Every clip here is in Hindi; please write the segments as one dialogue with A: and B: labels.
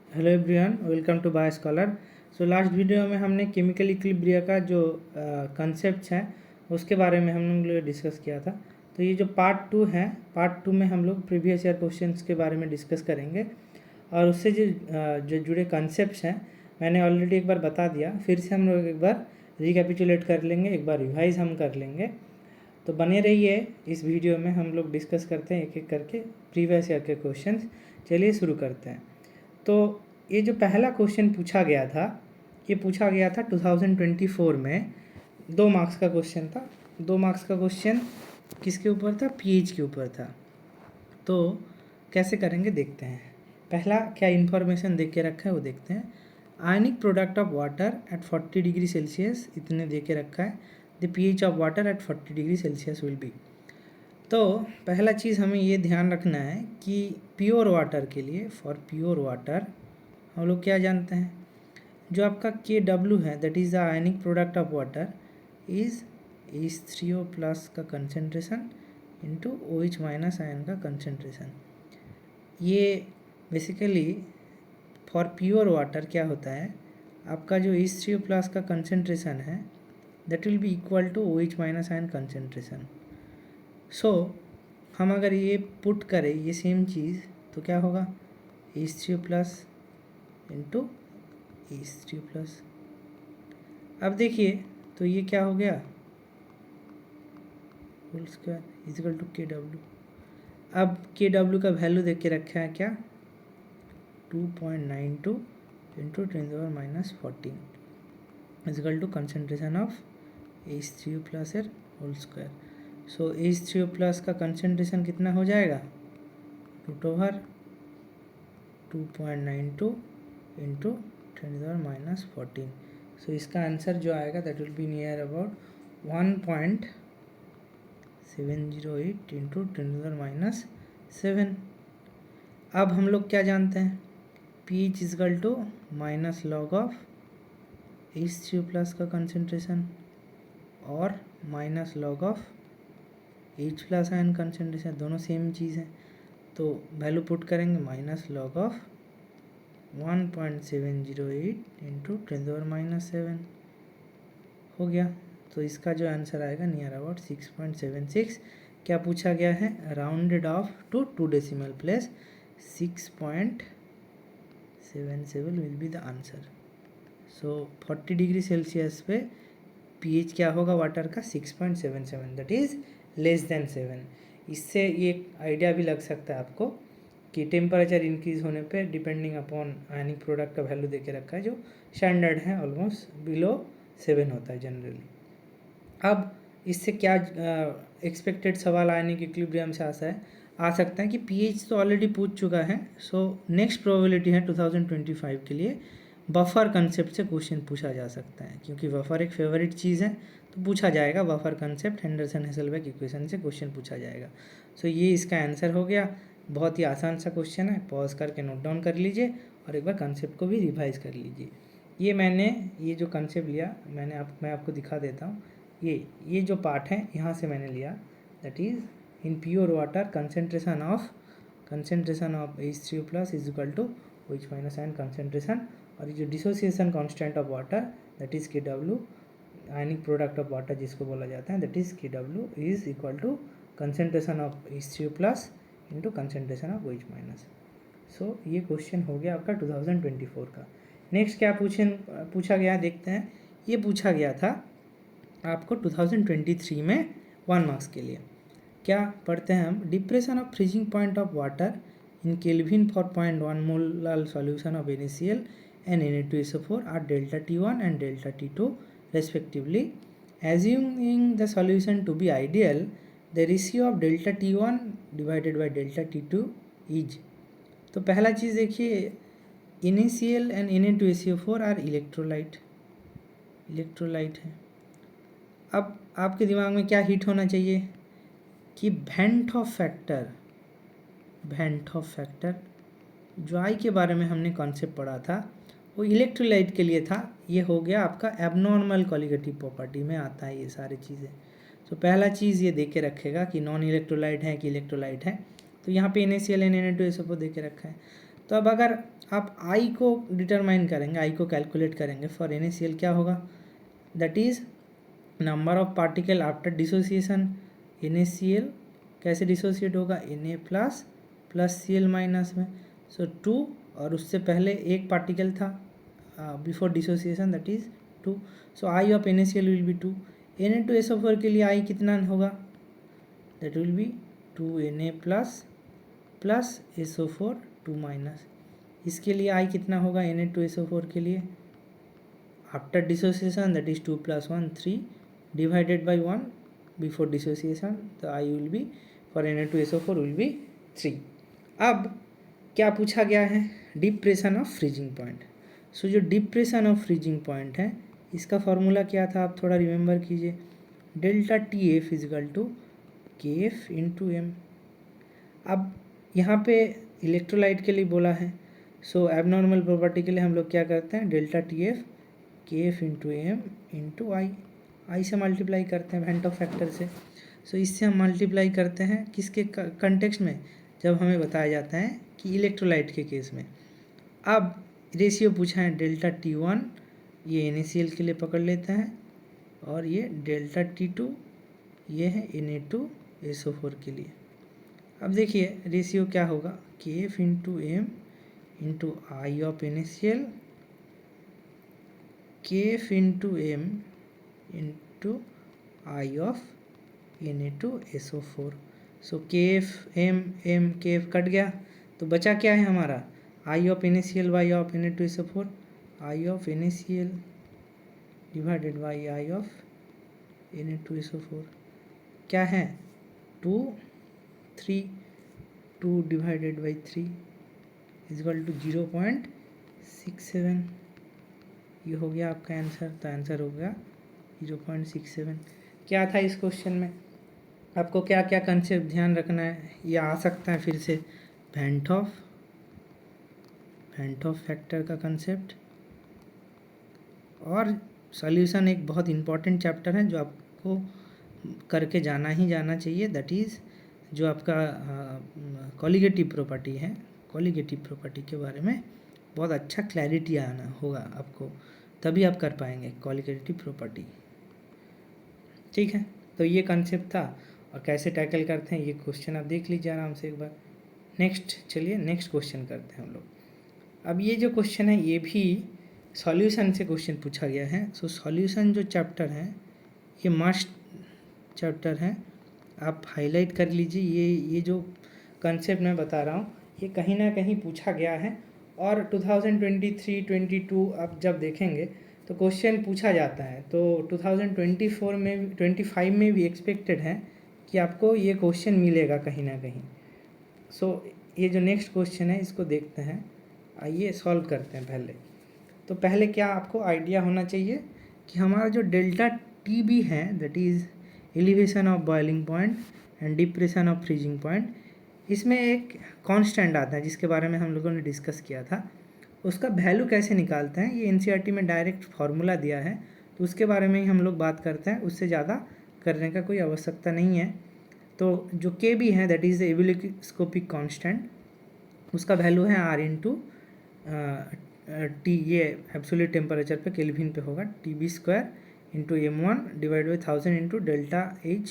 A: Hello everyone, welcome to by scholar. So last video में हमने केमिकल इक्विलिब्रिया का जो कंसेप्ट है उसके बारे में हम लोग डिस्कस किया था। तो ये जो पार्ट 2 है, पार्ट 2 में हम लोग प्रीवियस ईयर क्वेश्चंस के बारे में डिस्कस करेंगे और उससे जो जुड़े कंसेप्ट्स हैं मैंने ऑलरेडी एक बार बता दिया। फिर से हम लोग एक बार रिकैपिचुलेट कर लेंगे, एक बार रिवाइज हम कर लेंगे। तो बने रहिए इस वीडियो में, हम लोग डिस्कस करते हैं एक एक करके प्रीवियस ईयर के क्वेश्चंस। चलिए शुरू करते हैं। तो ये जो पहला क्वेश्चन पूछा गया था, ये पूछा गया था 2024 में। 2 मार्क्स का क्वेश्चन था। 2 मार्क्स का क्वेश्चन किसके ऊपर था? पीएच के ऊपर था। तो कैसे करेंगे देखते हैं। पहला क्या इन्फॉर्मेशन दे के रखा है वो देखते हैं। आयनिक product of water at 40 degree Celsius इतने दे के रखा है। The pH of water at 40 degree Celsius will be. तो पहला चीज़ हमें ये ध्यान रखना है कि प्योर वाटर के लिए, फॉर प्योर वाटर हम लोग क्या जानते हैं, जो आपका KW है that is the ionic product of water is H3O plus का concentration into OH minus ion का कंसनट्रेशन। ये बेसिकली फॉर प्योर वाटर क्या होता है, आपका जो H3O प्लस का कंसनट्रेशन है that will be equal to OH minus ion concentration. So हम अगर ये पुट करें ये सेम चीज़ तो क्या होगा, H3O plus into H3O plus. अब देखिए तो ये क्या हो गया, whole square is equal to KW। अब KW का वैल्यू देख के रखा है क्या, 2.92 into 10⁻14 is equal to concentration of H3O plus uh whole square. So H3O plus का कंसनट्रेशन कितना हो जाएगा, √2.92 इंटू 10⁻14। सो इसका आंसर जो आएगा that will be near about 1.708 into 10⁻7। अब हम लोग क्या जानते हैं, pH is equal to minus log of H3O plus का कंसनट्रेशन और minus log of H plus ion concentration, दोनों सेम चीज़ है। तो वैल्यू पुट करेंगे माइनस लॉग ऑफ 1.708 इंटू 10⁻7 हो गया। तो इसका जो आंसर आएगा नियर अबाउट 6.76। क्या पूछा गया है, rounded off to 2 decimal place 6.77 will be the answer. So 40 degree Celsius पे पीएच क्या होगा वाटर का, 6.77, दैट इज़ लेस देन 7। इससे ये आइडिया भी लग सकता है आपको कि टेम्परेचर इंक्रीज होने पे डिपेंडिंग अपॉन आयनिक प्रोडक्ट का वैल्यू देके रखा है जो स्टैंडर्ड है ऑलमोस्ट बिलो 7 होता है जनरली। अब इससे क्या एक्सपेक्टेड सवाल आयनिक इक्विलिब्रियम से आ सकता है कि पीएच तो ऑलरेडी पूछ चुका है। सो नेक्स्ट प्रोबेबिलिटी है 2025 के लिए बफर कंसेप्ट से क्वेश्चन पूछा जा सकता है, क्योंकि बफर एक फेवरेट चीज़ है तो पूछा जाएगा। बफर कंसेप्ट हेंडरसन हेसलबर्ग इक्वेशन से क्वेश्चन पूछा जाएगा। सो ये इसका आंसर हो गया। बहुत ही आसान सा क्वेश्चन है, पॉज करके नोट डाउन कर लीजिए और एक बार कंसेप्ट को भी रिवाइज कर लीजिए। ये जो कंसेप्ट लिया मैं आपको दिखा देता हूँ। ये जो पार्ट है यहाँ से मैंने लिया, that is in pure water concentration of H3O plus is equal to OH minus ion concentration, और ये जो dissociation constant of water that is KW, ionic product of water जिसको बोला जाता है that is KW is equal to concentration of H3O plus into concentration of OH minus. So ये क्वेश्चन हो गया आपका 2024 का। नेक्स्ट क्या पूछा गया देखते हैं। ये पूछा गया था आपको 2023 में 1 मार्क्स के लिए। क्या पढ़ते हैं हम, depression of freezing point of water in kelvin for 0.1 molar solution of NaCl and Na2SO4 are delta T1 and delta T2 respectively. Assuming the solution to be ideal, the ratio of delta T1 divided by delta T2 is। तो पहला चीज़ देखिए, NaCl and Na2SO4 are electrolyte है। अब आपके दिमाग में क्या हिट होना चाहिए कि वेंट ऑफ फैक्टर जो आई के बारे में हमने कॉन्सेप्ट पढ़ा था वो इलेक्ट्रोलाइट के लिए था। ये हो गया आपका एबनॉर्मल कॉलिगेटिव प्रॉपर्टी में आता है ये सारी चीज़ें। तो पहला चीज़ ये दे के रखेगा कि नॉन इलेक्ट्रोलाइट है कि इलेक्ट्रोलाइट है। तो यहाँ पे NaCl and Na2SO4 दे के रखा है। तो अब अगर आप आई को डिटरमाइन करेंगे, आई को कैलकुलेट करेंगे फॉर NaCl, क्या होगा, that is number of particle after dissociation. NaCl कैसे डिसोसिएट होगा, Na प्लस Cl माइनस में, सो 2, और उससे पहले एक पार्टिकल था before dissociation, that is 2, so I of NaCl will be 2। Na2SO4 के लिए आई कितना होगा, that will B 2Na plus SO4 2 minus. इसके लिए आई कितना होगा Na2SO4 के लिए after dissociation, that is 2 + 1 3 divided by 1 before dissociation, तो I will be for Na2SO4 will be 3। अब क्या पूछा गया है, डिप्रेशन ऑफ फ्रीजिंग पॉइंट। सो जो डिप्रेशन ऑफ फ्रीजिंग पॉइंट है, इसका फॉर्मूला क्या था, आप थोड़ा रिमेंबर कीजिए, delta TF is equal to KF into M। अब यहाँ पे इलेक्ट्रोलाइट के लिए बोला है, सो एबनॉर्मल प्रॉपर्टी के लिए हम लोग क्या करते हैं, delta TF KF into M into I से मल्टीप्लाई करते हैं वेंट ऑफ फैक्टर से। सो इससे हम मल्टीप्लाई करते हैं किसके कंटेक्स्ट में, जब हमें बताया जाता है कि इलेक्ट्रोलाइट के केस में। अब रेशियो पूछा है डेल्टा T1, ये NaCl के लिए पकड़ लेते हैं, और ये डेल्टा T2 ये है Na2SO4 के लिए। अब देखिए रेशियो क्या होगा, KF into M into I of NaCl, KF into M into I of Na2SO4। So KF M KF cut गया, तो बचा क्या है हमारा, I of NaCl by of Na2SO4, I of NaCl divided by I of Na2SO4 क्या है 2 3, 2 डिवाइडेड बाई 3 इजकल टू 0.67। ये हो गया आपका आंसर, तो आंसर हो गया 0.67। क्या था इस क्वेश्चन में, आपको क्या क्या कंसेप्ट ध्यान रखना है, ये आ सकता है फिर से, वेंट ऑफ फैक्टर का कंसेप्ट, और सॉल्यूशन एक बहुत इंपॉर्टेंट चैप्टर है जो आपको करके जाना ही जाना चाहिए, दैट इज़ जो आपका कॉलिगेटिव प्रॉपर्टी है, कॉलिगेटिव प्रॉपर्टी के बारे में बहुत अच्छा क्लैरिटी आना होगा आपको, तभी आप कर पाएंगे कॉलिगेटिव प्रॉपर्टी। ठीक है, तो ये कंसेप्ट था, और कैसे टैकल करते हैं ये क्वेश्चन आप देख लीजिए आराम से एक बार। नेक्स्ट, चलिए नेक्स्ट क्वेश्चन करते हैं हम लोग। अब ये जो क्वेश्चन है ये भी सॉल्यूशन से क्वेश्चन पूछा गया है। सो सॉल्यूशन जो चैप्टर है ये मस्ट चैप्टर है, आप हाईलाइट कर लीजिए। ये जो कंसेप्ट मैं बता रहा हूँ ये कहीं ना कहीं पूछा गया है, और 2023-22 आप जब देखेंगे तो क्वेश्चन पूछा जाता है, तो 2024 में 25 में भी एक्सपेक्टेड है कि आपको ये क्वेश्चन मिलेगा कहीं ना कहीं। सो ये जो नेक्स्ट क्वेश्चन है इसको देखते हैं, आइए सॉल्व करते हैं। तो पहले क्या आपको आइडिया होना चाहिए कि हमारा जो डेल्टा TB है, that is elevation of boiling point and depression of freezing point, इसमें एक कांस्टेंट आता है जिसके बारे में हम लोगों ने डिस्कस किया था। उसका वैल्यू कैसे निकालते हैं, ये NCERT में डायरेक्ट फार्मूला दिया है, तो उसके बारे में ही हम लोग बात करते हैं, उससे ज़्यादा करने का कोई आवश्यकता नहीं है। तो जो KB है, that is the ebullioscopic constant, उसका वैल्यू है R इंटू T, ये एब्सोल्यूट टेम्परेचर पे केल्विन पे होगा, TB² into M1 divide by 1000 into delta H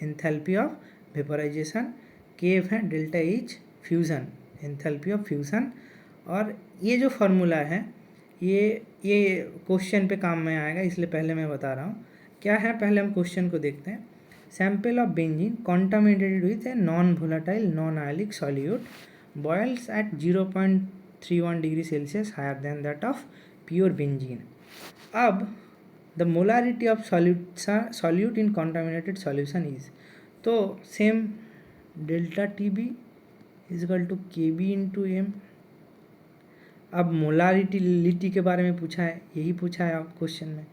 A: enthalpy of vaporisation, KF है delta H fusion enthalpy of fusion. और ये जो फार्मूला है ये क्वेश्चन पे काम में आएगा, इसलिए पहले मैं बता रहा हूँ क्या है। पहले हम क्वेश्चन को देखते हैं। Sample of benzene contaminated with a non volatile non ionic solute boils at 0.31 degree Celsius higher than that of pure benzene. अब the molarity of solute in contaminated solution is, तो same delta TB is equal to KB into M। अब मोलारिटी के बारे में पूछा है, यही पूछा है आप क्वेश्चन में,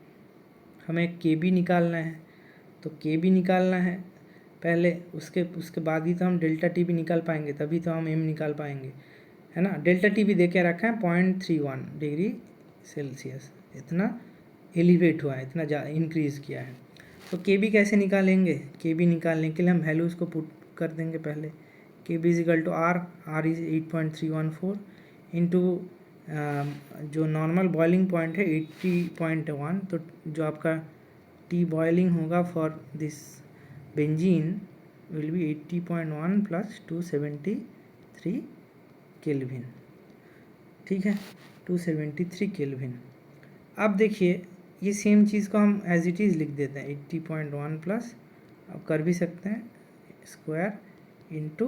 A: हमें KB निकालना है, तो KB निकालना है पहले, उसके बाद ही तो हम डेल्टा TB निकाल पाएंगे, तभी तो हम M निकाल पाएंगे, है ना। डेल्टा TB दे के रखा है 0.31 डिग्री सेल्सियस, इतना एलिवेट हुआ है, इतना इंक्रीज़ किया है। तो KB कैसे निकालेंगे, KB निकालने के लिए हम वैल्यूज़ को पुट कर देंगे पहले। KB is equal to R is 8.314 into जो नॉर्मल बॉइलिंग पॉइंट है 80.1, तो जो आपका टी बॉइलिंग होगा for this benzene will be 80.1 plus 273 kelvin, ठीक है, 273 केल्विन। अब देखिए ये सेम चीज़ को हम एज इट इज़ लिख देते हैं 80.1 प्लस, अब कर भी सकते हैं स्क्वायर इंटू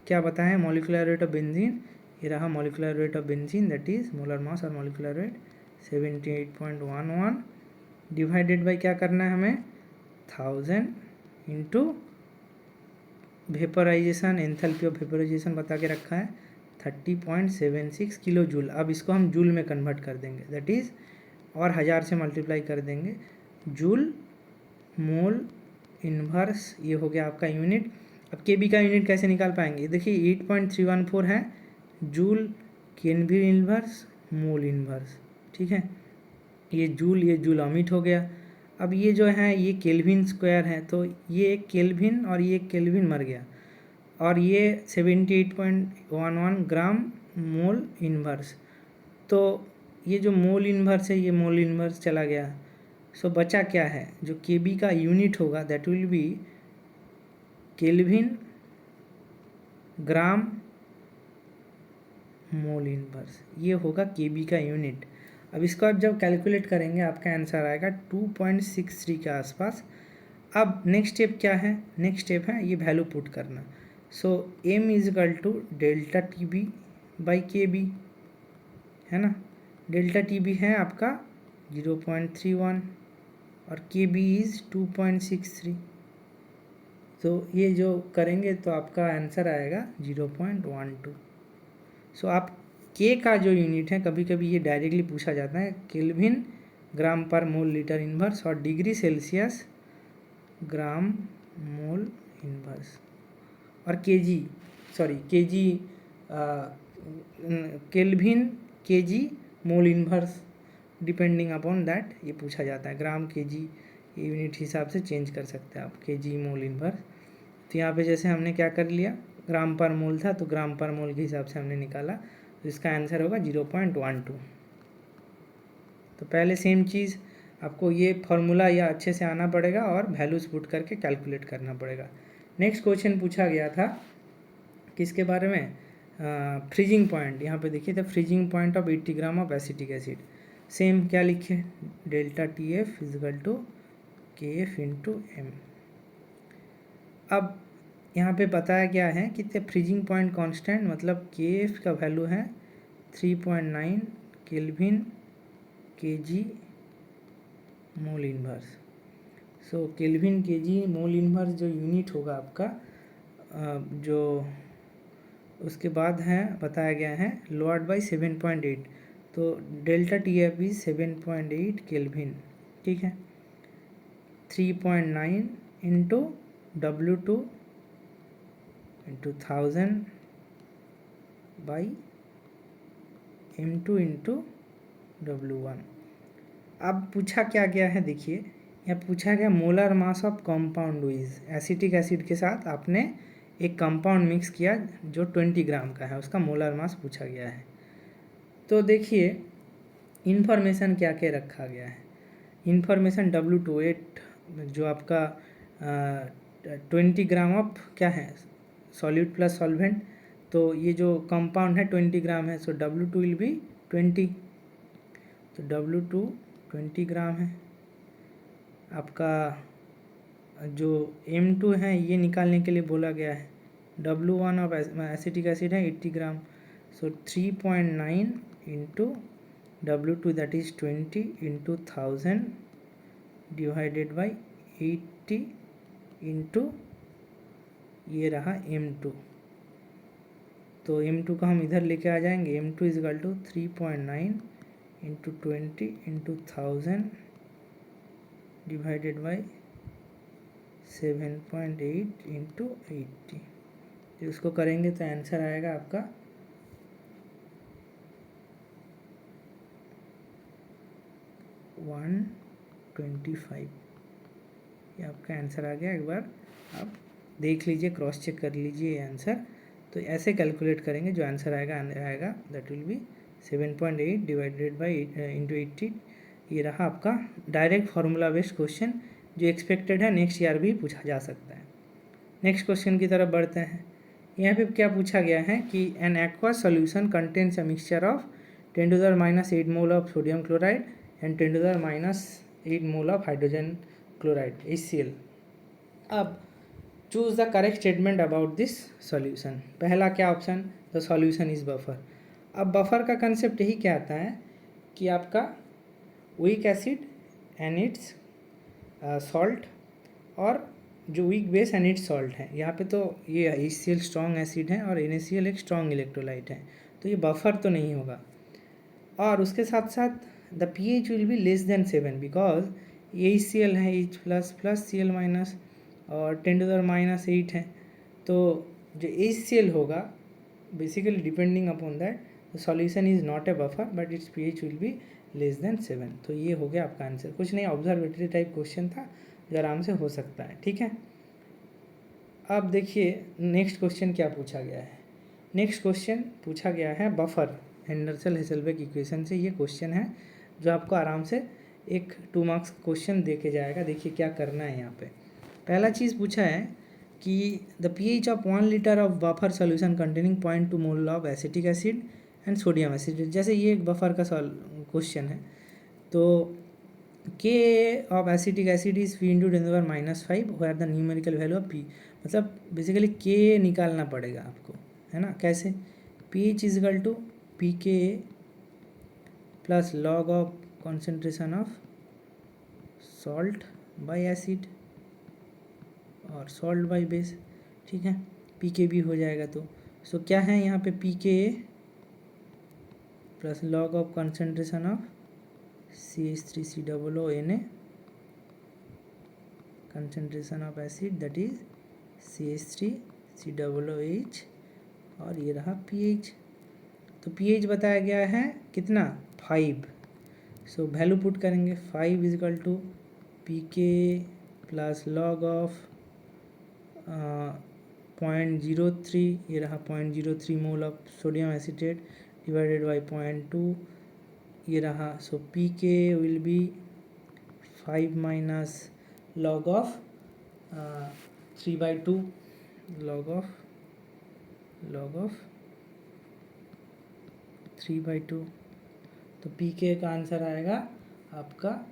A: क्या बताएं मॉलिक्यूलर वेट ऑफ बेंजीन, ये रहा molecular weight of benzene that is molar mass और मॉलिक्यूलर वेट 78.11 डिवाइडेड बाय क्या करना है हमें 1000 into vaporisation, enthalpy of vaporisation बता के रखा है 30.76 किलो जूल। अब इसको हम जूल में कन्वर्ट कर देंगे दैट इज़ और 1000 से मल्टीप्लाई कर देंगे, जूल मोल इन्वर्स ये हो गया आपका यूनिट। अब के बी का यूनिट कैसे निकाल पाएंगे, देखिए 8.314 है जूल केल्विन इन्वर्स मोल इन्वर्स, ठीक है, ये जूल ऑमिट हो गया। अब ये जो है ये केल्विन स्क्वायर है, तो ये एक केल्विन और ये एक केल्विन मर गया, और ये 78.11 ग्राम मोल इन्वर्स, तो ये जो मोल इन्वर्स है ये मोल इन्वर्स चला गया। सो बचा क्या है, जो के बी का यूनिट होगा that will B kelvin gram mole inverse, ये होगा के बी का यूनिट। अब इसको आप जब कैलकुलेट करेंगे आपका आंसर आएगा 2.63 के आसपास। अब नेक्स्ट स्टेप क्या है, नेक्स्ट स्टेप है ये वैल्यू पुट करना। So M is equal to delta T B by K B, है ना, डेल्टा टी बी है आपका 0.31 और के बी इज़ 2.63, तो ये जो करेंगे तो आपका आंसर आएगा 0.12। सो आप के का जो यूनिट है कभी कभी ये डायरेक्टली पूछा जाता है केल्विन ग्राम पर मोल लीटर इन्वर्स और डिग्री सेल्सियस ग्राम मोल इन्वर्स, और KG KG kelvin KG mole inverse depending upon that ये पूछा जाता है, ग्राम केजी यूनिट हिसाब से चेंज कर सकते हैं आप केजी मोल इन्वर्स। तो यहाँ पे जैसे हमने क्या कर लिया ग्राम पर मोल था तो ग्राम पर मोल के हिसाब से हमने निकाला, तो इसका आंसर होगा 0.12। तो पहले सेम चीज़ आपको ये फॉर्मूला या अच्छे से आना पड़ेगा और वैल्यूज़ पुट करके कैलकुलेट करना पड़ेगा। नेक्स्ट क्वेश्चन पूछा गया था किसके बारे में, फ्रीजिंग पॉइंट। यहाँ पे देखिए the freezing point of 80 gram of acetic acid, same क्या लिखे delta T F is equal to K F into M. अब यहाँ पे बताया गया है कि द फ्रीजिंग पॉइंट कांस्टेंट मतलब के एफ का वैल्यू है 3.9 केल्विन के जी मोल इन्वर्स। सो केल्विन के जी मोल इन्वर्स जो यूनिट होगा आपका जो उसके बाद है बताया गया है लोअर्ड बाई 7.8, तो delta T F is 7.8 kelvin, ठीक है, 3.9 into W2 into 1000 by M2 into W1। अब पूछा क्या गया है, देखिए यह पूछा गया molar mass of compound with acetic acid के साथ आपने एक कंपाउंड मिक्स किया जो 20 ग्राम का है, उसका मोलर मास पूछा गया है। तो देखिए इन्फॉर्मेशन क्या क्या रखा गया है, इन्फॉर्मेशन W28 जो आपका 20 ग्राम ऑफ क्या है सॉल्यूट प्लस सॉल्वेंट, तो ये जो कंपाउंड है 20 ग्राम है, सो W2 विल बी 20, तो W2 20 ग्राम है। आपका जो M2 है ये निकालने के लिए बोला गया है, W1 ऑफ एसिटिक एसिड है 80 ग्राम, सो 3.9 into W2 that is 20 into 1000 divided by 80 into ये रहा M2, तो M2 का हम इधर लेके आ जाएंगे, M2 is equal to 3.9 into 20 into 1000 divided by 7.8 into 80, तो उसको करेंगे तो आंसर आएगा आपका 125, ये आपका आंसर आ गया। एक बार आप देख लीजिए क्रॉस चेक कर लीजिए ये आंसर, तो ऐसे कैलकुलेट करेंगे, जो आंसर आएगा that will B 7.8 divided by into 80। ये रहा आपका डायरेक्ट फार्मूला बेस्ड क्वेश्चन जो एक्सपेक्टेड है, नेक्स्ट ईयर भी पूछा जा सकता है। नेक्स्ट क्वेश्चन की तरफ बढ़ते हैं। यहाँ पे क्या पूछा गया है कि N aqua solution contains a mixture of 10⁻8 mole of sodium chloride and 10⁻8 mole of hydrogen chloride HCl। अब choose the correct statement about this solution. पहला क्या option, the solution is buffer. अब बफर का कंसेप्ट यही क्या आता है कि आपका weak acid and it's salt और जो weak base and it's salt है, यहाँ पे तो ये HCl स्ट्रॉन्ग एसिड है और NaCl एक स्ट्रॉन्ग इलेक्ट्रोलाइट है, तो ये बफर तो नहीं होगा। और उसके साथ साथ the pH will be less than 7 because ये HCl है H plus plus Cl minus और 10⁻8 है, तो जो HCl होगा basically depending upon that the solution is not a buffer but it's pH will be less than 7। तो ये हो गया आपका आंसर। कुछ नहीं, ऑब्जर्वेटरी टाइप क्वेश्चन था जो आराम से हो सकता है, ठीक है। अब देखिए नेक्स्ट क्वेश्चन क्या पूछा गया है। नेक्स्ट क्वेश्चन पूछा गया है बफर एंडरसन हेसलबेक इक्वेशन से। ये क्वेश्चन है जो आपको आराम से एक 2 मार्क्स क्वेश्चन दे के जाएगा। देखिए क्या करना है। यहाँ पे पहला चीज़ पूछा है कि the pH of 1 litre of buffer solution containing 0.2 mole of acetic acid and sodium acid. जैसे ये एक बफर का क्वेश्चन है, तो K of acetic acid is P into 10⁻⁵ where the numerical value of P, मतलब बेसिकली K निकालना पड़ेगा आपको, है ना। कैसे, pH is equal to PK plus log of concentration of salt by acid और सॉल्ट बाय बेस, ठीक है। PK भी हो जाएगा, तो सो क्या है यहाँ पे PK plus log of concentration of CH3COONA concentration of acid that is CH3COOH और ये रहा pH। तो pH बताया गया है कितना 5, सो वैल्यू पुट करेंगे 5 is equal to PK plus log of 0.03, ये रहा 0.03 mole of sodium acetate divided by 0.2, ये रहा। So PK will be 5 minus log of 3/2 log of 3/2, तो PK का आंसर आएगा आपका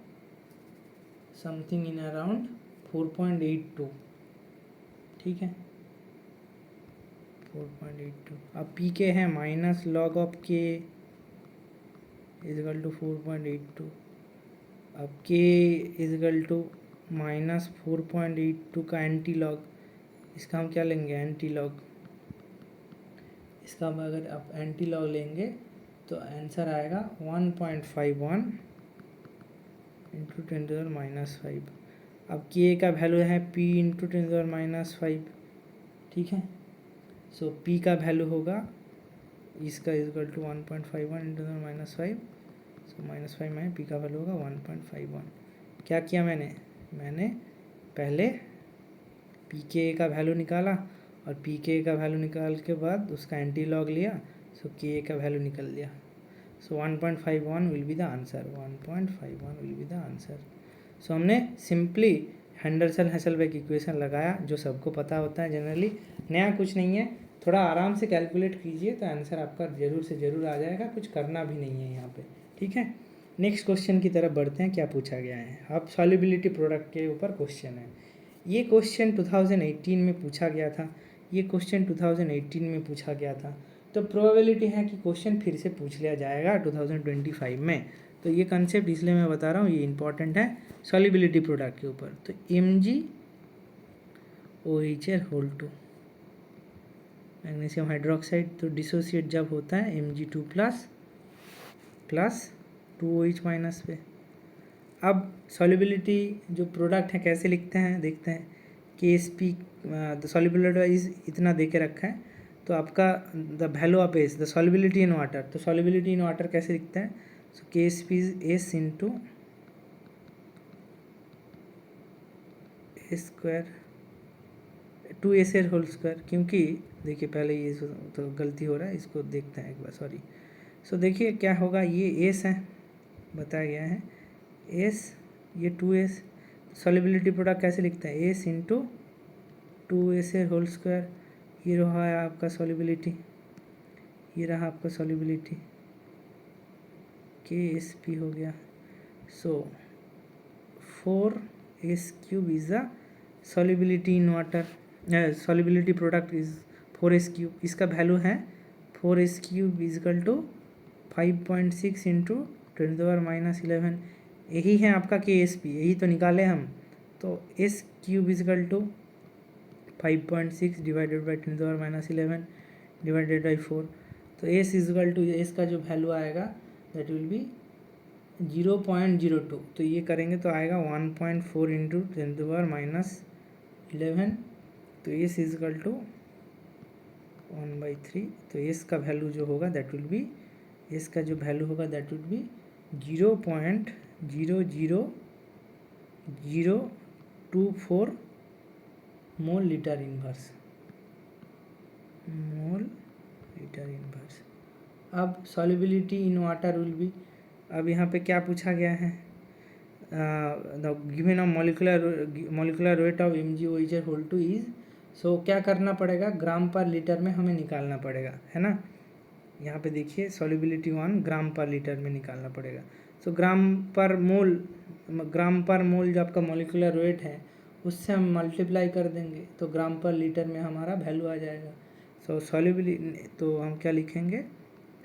A: समथिंग इन अराउंड 4.82, ठीक है 4.82। अब PK है minus log of K is equal to 4.82। अब K इजकल टू माइनस 4.82 का एंटी लॉग, इसका हम क्या लेंगे एंटी लॉग। इसका अगर आप एंटी लॉग लेंगे तो आंसर आएगा 1.51 इंटू 10⁻⁵। अब K का वैल्यू है P इंटू 10⁻⁵, ठीक है। सो P का वैल्यू होगा इसका इजकल टू 1.51 इंटू 10⁻⁵, सो -5 में P का वैल्यू होगा 1.51। क्या किया मैंने पहले PK का वैल्यू निकाला और PK का वैल्यू निकाल के बाद उसका एंटी लॉग लिया, सो K का वैल्यू निकल लिया। So 1.51 will be the answer, 1.51 will be the answer. So हमने सिंपली एंडरसन हेसलबेक इक्वेशन लगाया जो सबको पता होता है जनरली, नया कुछ नहीं है। थोड़ा आराम से कैलकुलेट कीजिए तो आंसर आपका ज़रूर से ज़रूर आ जाएगा, कुछ करना भी नहीं है यहाँ पे, ठीक है। नेक्स्ट क्वेश्चन की तरफ बढ़ते हैं। क्या पूछा गया है, अब सॉल्युबिलिटी प्रोडक्ट के ऊपर क्वेश्चन है। ये क्वेश्चन 2018 में पूछा गया था, ये क्वेश्चन 2018 में पूछा गया था, तो प्रोबेबिलिटी है कि क्वेश्चन फिर से पूछ लिया जाएगा 2025 में। तो ये कंसेप्ट इसलिए मैं बता रहा हूँ, ये इंपॉर्टेंट है सॉल्युबिलिटी प्रोडक्ट के ऊपर। तो MgOH2 मैग्नीशियम हाइड्रोक्साइड, तो डिसोसिएट जब होता है Mg2 प्लस 2OH माइनस पे। अब सॉल्युबिलिटी जो प्रोडक्ट है कैसे लिखते हैं देखते हैं। KSP द सॉल्युबिलिटी इज इतना दे के रखा है, तो आपका the value of S the solubility in water, तो सॉल्युबिलिटी इन वाटर कैसे लिखते हैं। So KSP is S into A square 2s whole square, क्योंकि देखिए पहले ये तो गलती हो रहा है, इसको देखते हैं एक बार, सॉरी। सो देखिए क्या होगा, ये s है, बताया गया है s, ये 2s, सॉल्युबिलिटी प्रोडक्ट कैसे लिखते हैं, s into 2s whole square, ये रहा है आपका सॉल्युबिलिटी, ये रहा आपका सॉल्युबिलिटी, KSP हो गया। सो 4s³ is the solubility in water, solubility product is 4s³, इसका वैल्यू है 4s³ इजकल टू 5.6 इंटू 10⁻11, यही है आपका KSP, यही तो निकाले हम। तो s³ is equal to 5.6 divided by 10⁻11 divided by 4, तो s इजकल टू, s का जो वैल्यू आएगा दैट विल बी 0.02, तो ये करेंगे तो आएगा 1.4 इंटू 10⁻11, तो s इजकल टू 1/3, तो s का वैल्यू जो होगा दैट विल बी, s का जो वैल्यू होगा that will be 0.00024 mole litre inverse, mole litre inverse. अब solubility in water will be, अब यहाँ पे क्या पूछा गया है, given a molecular weight of MgOH whole two is, so क्या करना पड़ेगा, ग्राम पर लीटर में हमें निकालना पड़ेगा, है ना। यहाँ पे देखिए सॉल्युबिलिटी 1 ग्राम पर लीटर में निकालना पड़ेगा। सो ग्राम पर मोल जो आपका मॉलिकुलर वेट है उससे हम मल्टीप्लाई कर देंगे तो ग्राम पर लीटर में हमारा वैल्यू आ जाएगा। सो सॉल्युबिलिटी, तो हम क्या लिखेंगे,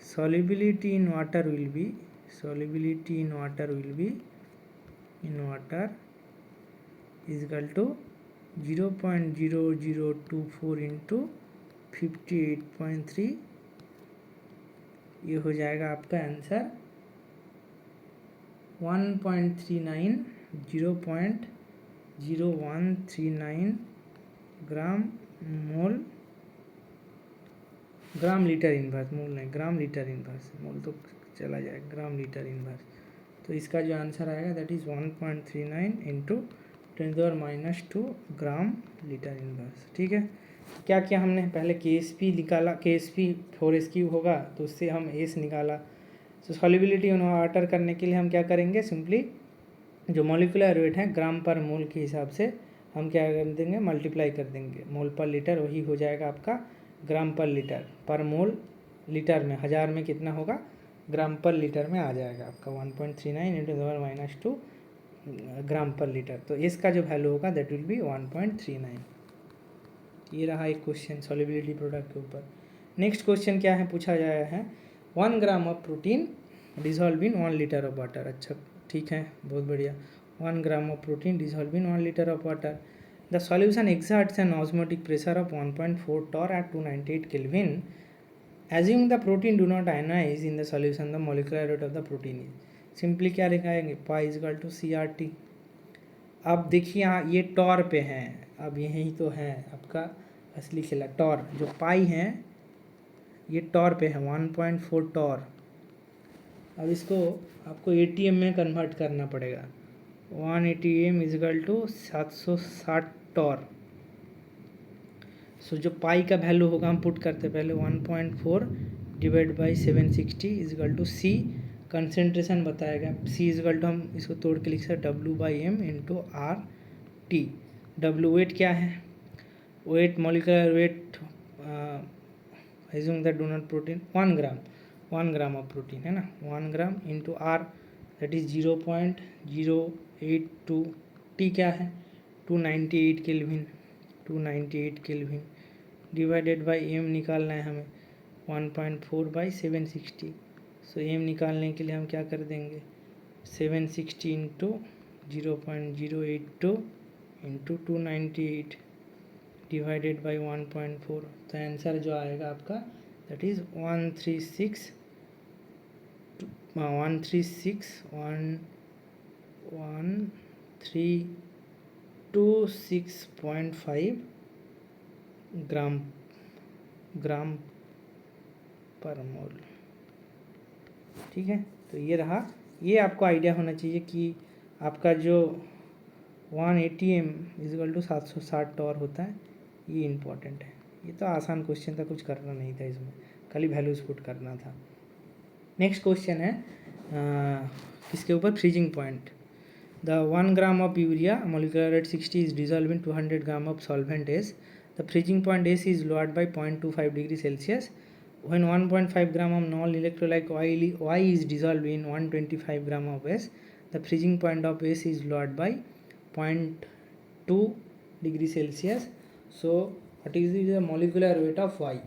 A: solubility in water will be is equal to 0.0024 into 58.3, ये हो जाएगा आपका आंसर 0.0139 ग्राम लीटर इनवर्स, मोल नहीं, ग्राम लीटर इनवर्स, मोल तो चला जाएगा, ग्राम लीटर इनवर्स। तो इसका जो आंसर आएगा that is 1.39 into 10⁻² gram litre inverse. ठीक है, क्या किया हमने, पहले KSP निकाला, KSP 4s³ होगा तो उससे हम s निकाला। तो सॉल्युबिलिटी इन वाटर करने के लिए हम क्या करेंगे, सिंपली जो मॉलिकुलर वेट है ग्राम पर मोल के हिसाब से हम क्या कर देंगे, मल्टीप्लाई कर देंगे, मोल पर लीटर वही हो जाएगा आपका ग्राम पर लीटर, पर मोल लीटर में, 1000 में कितना होगा, ग्राम पर लीटर में आ जाएगा आपका 1.39 इंटू 10⁻² ग्राम पर लीटर। तो इसका जो वैल्यू होगा दैट विल बी 1.39। ये रहा एक क्वेश्चन सॉल्युबिलिटी प्रोडक्ट के ऊपर। नेक्स्ट क्वेश्चन क्या है, पूछा गया है 1 gram of protein dissolve in 1 litre of water. अच्छा ठीक है, बहुत बढ़िया। 1 gram of protein dissolve in 1 litre of water. The solution exerts an osmotic pressure of 1.4 torr at 298 Kelvin. Assuming the protein do not ionize in the solution, the molecular weight of the protein is. Simply क्या लिखाएंगे, पाई इजकल टू CRT। अब देखिए यहाँ ये टॉर पे हैं, अब यही तो है आपका असली खेला, टॉर जो पाई है ये टॉर पे है 1.4 टॉर। अब इसको आपको ATM में कन्वर्ट करना पड़ेगा, 1 ATM इजकल टू 760 टॉर। सो जो पाई का वैल्यू होगा हम पुट करते पहले 1.4 divide by 760 is equal to C, concentration बताएगा, C इजकल टू हम इसको तोड़ के लिख सकते W/m into RT। W weight क्या है, weight molecular weight assume that donut protein 1 gram of protein है ना, 1 gram into R that is 0.082, T क्या है 298 kelvin, 298 kelvin divided by m निकालना है हमें 1.4/760। सो m निकालने के लिए हम क्या कर देंगे 760 इंटू 0.082 इंटू 298 डिवाइडेड बाई 1.4, तो आंसर जो आएगा आपका दैट इज़ 136.5 ग्राम पर मोल। ठीक है, तो ये रहा, ये आपको आइडिया होना चाहिए कि आपका जो 1 ATM इजकल टू 760 टॉर होता है, ये इम्पॉर्टेंट है। ये तो आसान क्वेश्चन था, कुछ करना नहीं था इसमें, खाली वैल्यूज पुट करना था। नेक्स्ट क्वेश्चन है किसके ऊपर, freezing point. The 1 gram of urea molecular weight 60 is dissolved in 200 gram of solvent S. The freezing point S is lowered by 0.25 degree Celsius. When 1.5 gram of non-electrolyte Y is dissolved in 125 gram of S, the freezing point of S is lowered by 0.2 degree Celsius. So what is the molecular weight of Y?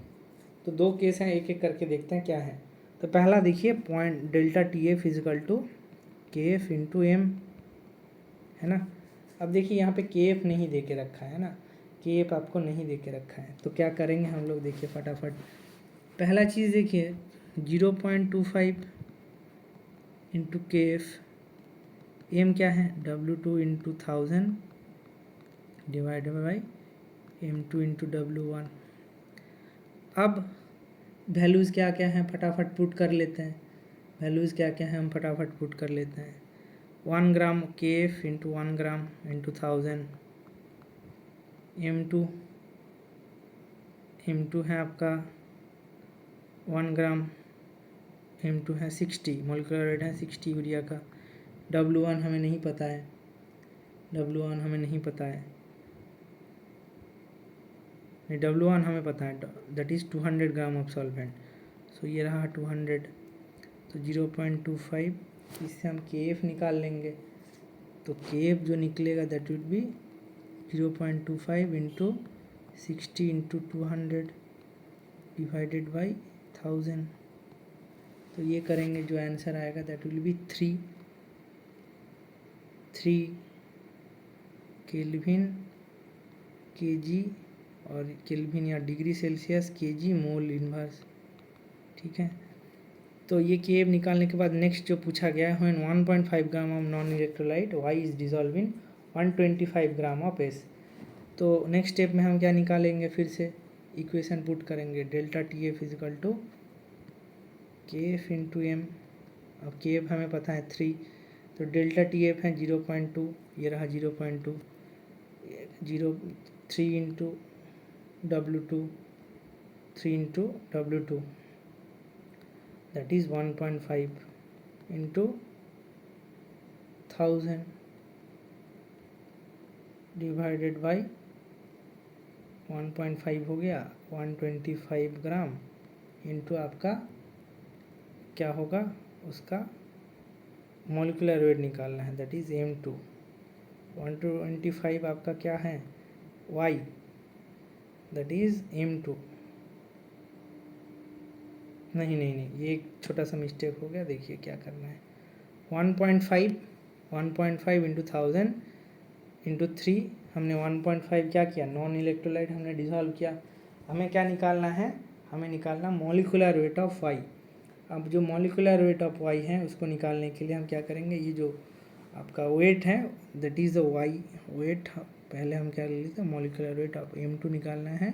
A: तो दो केस हैं, एक एक करके देखते हैं क्या है। तो पहला देखिए, point delta T F is equal to K F into M, है ना। अब देखिए यहाँ पे के एफ नहीं दे के रखा है ना, के एफ आपको नहीं दे के रखा है, तो क्या करेंगे हम लोग, देखिए फटाफट। पहला चीज़ देखिए 0.25 इंटू के एफ, एम क्या है W2 into 1000 divided by M2 into W1। अब वैल्यूज़ क्या क्या हैं फटाफट पुट कर लेते हैं, वैल्यूज़ क्या क्या हैं हम फटाफट पुट कर लेते हैं। 1 ग्राम के F into 1 gram into 1000, M2 है आपका 1 ग्राम, M2 है 60, मोलिकुलर वेट है 60 यूरिया का। W1 हमें नहीं पता है, W1 हमें नहीं पता है, W1 हमें पता है, that is 200 gram of solvent. So ये रहा 200, तो 0.25, इससे हम के एफ निकाल लेंगे। तो के एफ जो निकलेगा that will B 0.25 into 60 into 200 divided by 1000। तो ये करेंगे, जो आंसर आएगा that will B 3 kelvin KG, और केल्विन या डिग्री सेल्सियस केजी मोल इन्वर्स, ठीक है। तो ये के एफ निकालने के बाद नेक्स्ट जो पूछा गया है, 1.5 gram of non electrolyte Y is dissolve in 125 gram of S. तो नेक्स्ट स्टेप में हम क्या निकालेंगे, फिर से इक्वेशन पुट करेंगे, delta T F is equal to K F into M. अब के एफ हमें पता है 3, तो डेल्टा टी एफ है 0.2, ये रहा 0.2, 3 into W2, 3 into W2 that is 1.5 into 1000 divided by 1.5 हो गया 125 ग्राम इंटू आपका क्या होगा, उसका मोलिकुलर वेट निकालना है, दैट इज़ M2। 125 आपका क्या है Y, दैट इज़ M2। नहीं, ये एक छोटा सा मिस्टेक हो गया, देखिए क्या करना है। 1.5 इंटू 1000 इंटू 3, हमने 1.5 क्या किया, नॉन इलेक्ट्रोलाइट हमने डिसॉल्व किया। हमें क्या निकालना है, हमें निकालना मोलिकुलर वेट ऑफ वाई। अब जो मोलिकुलर वेट ऑफ वाई है उसको निकालने के लिए हम क्या करेंगे, ये जो आपका वेट है that is the Y weight, पहले हम क्या ले लेते हैं, मोलिकुलर वेट ऑफ M2 निकालना है,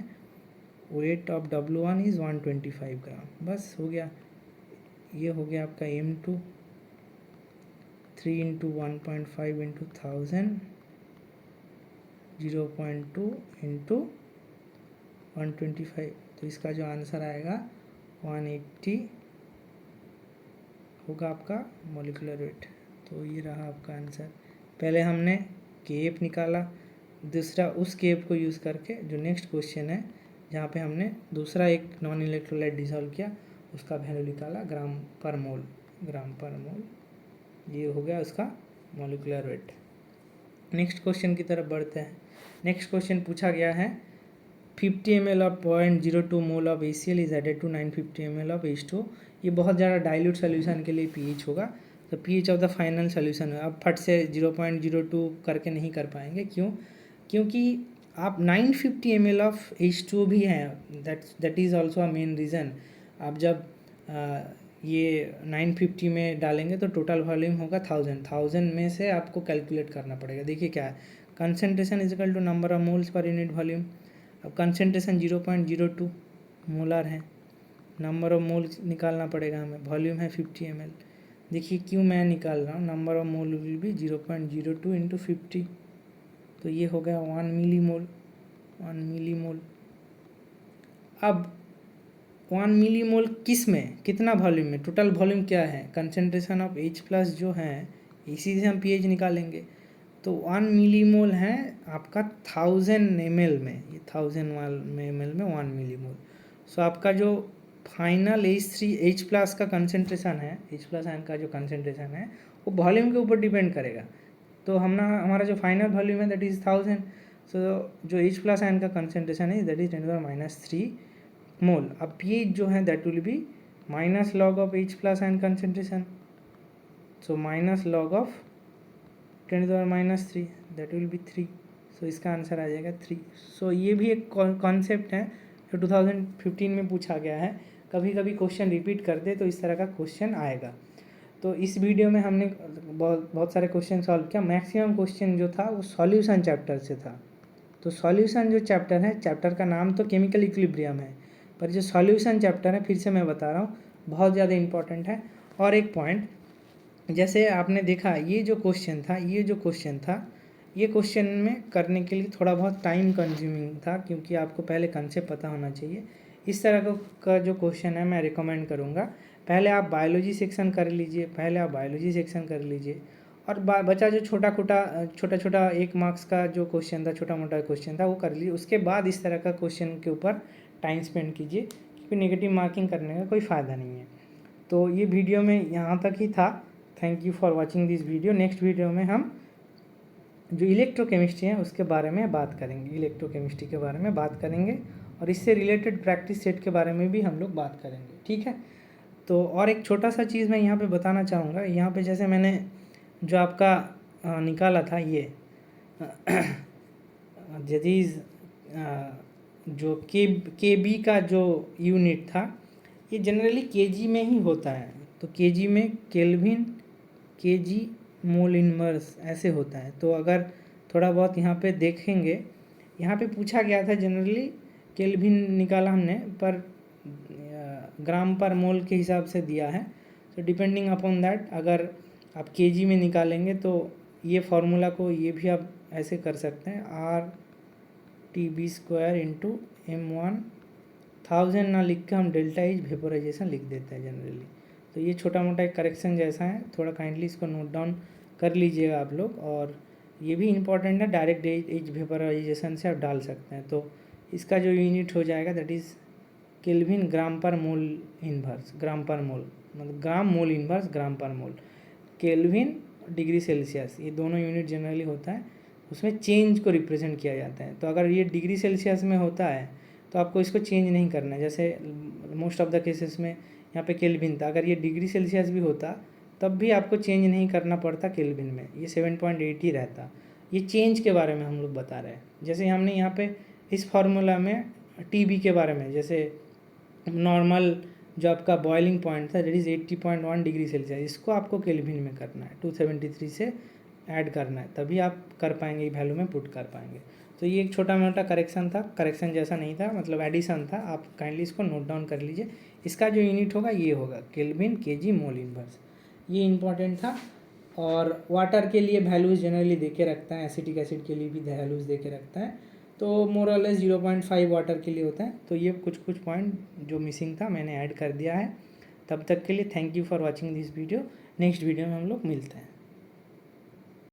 A: वेट ऑफ W1 इज़ 125 ग्राम, बस हो गया। ये हो गया आपका M2, 3 इंटू 1.5 इंटू 1000, 0.2 इंटू 125, तो इसका जो आंसर आएगा 180 होगा आपका मोलिकुलर वेट। तो ये रहा आपका आंसर। पहले हमने के एफ निकाला, दूसरा उस के एफ को यूज़ करके जो नेक्स्ट क्वेश्चन है जहाँ पे हमने दूसरा एक नॉन इलेक्ट्रोलाइट डिसॉल्व किया, उसका वैल्यू निकाला ग्राम पर मोल, ये हो गया उसका मोलिकुलर वेट। नेक्स्ट क्वेश्चन की तरफ बढ़ते हैं। नेक्स्ट क्वेश्चन पूछा गया है 50 ml of 0.02 mole of ACl is added to 950 ml of H2। ये बहुत ज़्यादा डाइल्यूट सोल्यूशन के लिए pH होगा, तो pH of the final solution है। अब फट से 0.02 करके नहीं कर पाएंगे, क्यों, क्योंकि आप 950 ml ऑफ H2 भी हैं, that is also a main reason. आप जब ये 950 में डालेंगे तो टोटल वॉल्यूम होगा 1000 में से आपको कैलकुलेट करना पड़ेगा। देखिए क्या है, concentration is equal to number of moles per unit volume. अब कंसनट्रेशन 0.02 मोलर है, नंबर ऑफ मोल निकालना पड़ेगा हमें, वॉल्यूम है 50 ml। देखिए क्यों मैं निकाल रहा हूँ, नंबर ऑफ मोल विल भी 0.02 इंटू 50, तो ये हो गया 1 मिली मोल। 1 मिलीमोल। अब 1 मिलीमोल किस में, कितना वॉल्यूम में, टोटल वॉल्यूम क्या है, कंसंट्रेशन ऑफ H+ जो है, इसी से हम pH निकालेंगे। तो 1 मिलीमोल है आपका 1000 ml में, ये 1000 ml में 1 मिलीमोल। सो आपका जो फाइनल H+ का कंसंट्रेशन है, H+ आयन का जो कंसंट्रेशन है वो वॉल्यूम के ऊपर डिपेंड करेगा। तो हमारा जो फाइनल वॉल्यूम है दैट इज़ 1000। सो जो H+ आयन का कंसंट्रेशन है दैट इज 10⁻³ मोल। अब pH जो है that will B minus log of H+ ion concentration, so minus log of 10⁻³ that will B 3। सो इसका आंसर आ जाएगा 3। सो ये भी एक कॉन्सेप्ट है जो 2015 में पूछा गया है। कभी कभी क्वेश्चन रिपीट कर दे तो इस तरह का क्वेश्चन आएगा। तो इस वीडियो में हमने बहुत सारे क्वेश्चन सॉल्व किया। मैक्सिमम क्वेश्चन जो था वो सॉल्यूशन चैप्टर से था। तो सॉल्यूशन जो चैप्टर है, चैप्टर का नाम तो केमिकल इक्विलिब्रियम है, पर जो सॉल्यूशन चैप्टर है, फिर से मैं बता रहा हूँ, बहुत ज़्यादा इंपॉर्टेंट है। और एक पॉइंट, जैसे आपने देखा ये जो क्वेश्चन था, ये क्वेश्चन में करने के लिए थोड़ा बहुत टाइम कंज्यूमिंग था, क्योंकि आपको पहले कंसेप्ट पता होना चाहिए। इस तरह का जो क्वेश्चन है मैं रिकमेंड करूँगा पहले आप बायोलॉजी सेक्शन कर लीजिए, और बचा जो छोटा 1 मार्क्स का जो क्वेश्चन था, छोटा मोटा क्वेश्चन था, वो कर लीजिए। उसके बाद इस तरह का क्वेश्चन के ऊपर टाइम स्पेंड कीजिए, क्योंकि नेगेटिव मार्किंग करने का कोई फ़ायदा नहीं है। तो ये वीडियो में यहाँ तक ही था। Thank you for watching this video. Next video में हम जो इलेक्ट्रोकेमिस्ट्री है उसके बारे में बात करेंगे, और इससे रिलेटेड प्रैक्टिस सेट के बारे में भी हम लोग बात करेंगे, ठीक है। तो और एक छोटा सा चीज़ मैं यहाँ पे बताना चाहूँगा। यहाँ पे जैसे मैंने जो आपका निकाला था ये जदीज़ जो KB का जो यूनिट था, ये जनरली kg में ही होता है। तो kg में केल्विन, kg मोल इनवर्स ऐसे होता है। तो अगर थोड़ा बहुत यहाँ पे देखेंगे, यहाँ पे पूछा गया था जनरली केल्विन निकाला हमने, पर ग्राम पर मोल के हिसाब से दिया है। तो डिपेंडिंग अपॉन दैट अगर आप kg में निकालेंगे तो ये फार्मूला को ये भी आप ऐसे कर सकते हैं, RTB² × M1 1000 ना लिख के हम ΔH वेपोराइजेशन लिख देते हैं जनरली। तो ये छोटा मोटा एक करेक्शन जैसा है, थोड़ा काइंडली इसको नोट डाउन कर लीजिएगा आप लोग। और ये भी इम्पॉर्टेंट है, डायरेक्ट एच वेपोराइजेशन से आप डाल सकते हैं। तो इसका जो यूनिट हो जाएगा दैट इज़ केल्विन ग्राम पर मोल इन्वर्स, ग्राम पर मोल मतलब ग्राम मोल इन्वर्स ग्राम पर मोल, केल्विन डिग्री सेल्सियस, ये दोनों यूनिट जनरली होता है, उसमें चेंज को रिप्रेजेंट किया जाता है। तो अगर ये डिग्री सेल्सियस में होता है तो आपको इसको चेंज नहीं करना है। जैसे मोस्ट ऑफ द केसेस में यहाँ पे केल्विन था, अगर ये डिग्री सेल्सियस भी होता तब भी आपको चेंज नहीं करना पड़ता केल्विन में, ये 7.8 ही रहता। ये चेंज के बारे में हम लोग बता रहे हैं। जैसे हमने यहाँ पे इस फार्मूला में TB के बारे में, जैसे नॉर्मल जो आपका बॉइलिंग पॉइंट था दैट इज़ 80.1 डिग्री सेल्सियस, इसको आपको केल्विन में करना है, 273 से ऐड करना है, तभी आप कर पाएंगे, वैल्यू में पुट कर पाएंगे। तो ये एक छोटा मोटा करेक्शन था, करेक्शन जैसा नहीं था, मतलब एडिशन था। आप काइंडली इसको नोट डाउन कर लीजिए। इसका जो यूनिट होगा ये होगा केल्विन kg मोल इनवर्स, ये इंपॉर्टेंट था। और वाटर के लिए वैल्यूज़ जनरली दे के रखता है, एसिटिक एसिड के लिए भी वैल्यूज़ दे के रखता है। तो मोर और लेस 0.5 वाटर के लिए होता है। तो ये कुछ पॉइंट जो मिसिंग था मैंने ऐड कर दिया है। तब तक के लिए thank you for watching this video. Next video में हम लोग मिलते हैं।